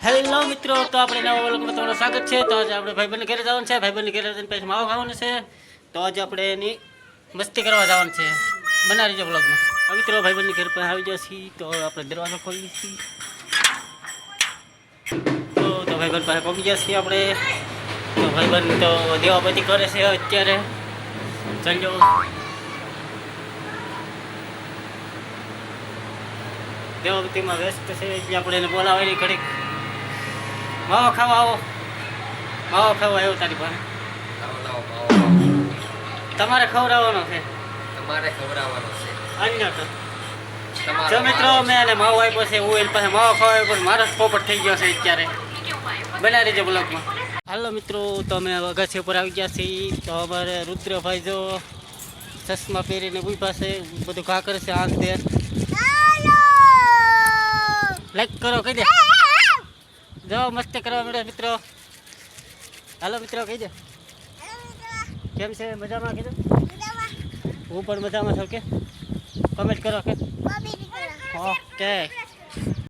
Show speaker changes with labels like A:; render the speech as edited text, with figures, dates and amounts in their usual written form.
A: Hello મિત્રો, તો આપણે નવા વ્લોગમાં તમારું સ્વાગત છે. તો આજે આપણે ભાઈબંધને ઘરે જવાનું છે. ભાઈબંધને ઘરે જઈને પછી માવો ખાવાનું છે. તો આજે આપણે એની મસ્તી કરવા જવાનું છે. બના રહીજો વ્લોગમાં. હવે મિત્રો ભાઈબંધની ઘર પર આવી જશે તો આપણે દરવાજો ખોલી છીએ. તો ભાઈબંધ પાસે પહોંચી ગયા છીએ આપણે. તો ભાઈબંધ તો દેવાપતિ કરે છે અત્યારે. ચાલો દેવાપતિમાં વ્યસ્ત છે એટલે આપણે એને બોલાવેલી ઘડીક. માવો ખાવા આવો, માવો ખાવા આવ્યો તારી પાસે. તમારે ખવડાવવાનો છે.
B: તમારે ખવડાવવાનો છે.
A: અન્ય તો
B: તમારો
A: જો મિત્રો
B: વારો
A: મેં એને માવો આપ્યો છે, હું એની પાસે માવો ખવાયો પણ મારો જ પોપટ થઈ ગયો છે અત્યારે. બના રહીજો બ્લોગમાં. હાલો મિત્રો, તો અમે અગાસી ઉપર આવી ગયા છીએ. તો અમારે રુદ્રભાઈ જો ચશ્મા પહેરીને ઊભા છે, બધું ઘા કરે છે આંખ દે. લાઈક કરો કહી દે. જો મસ્તી કરવા મળે મિત્રો. હાલો મિત્રો કહી દે. કેમ છે? મજામાં કીધું? હું પણ મજામાં છું. કે કમેન્ટ કરો કે ઓકે.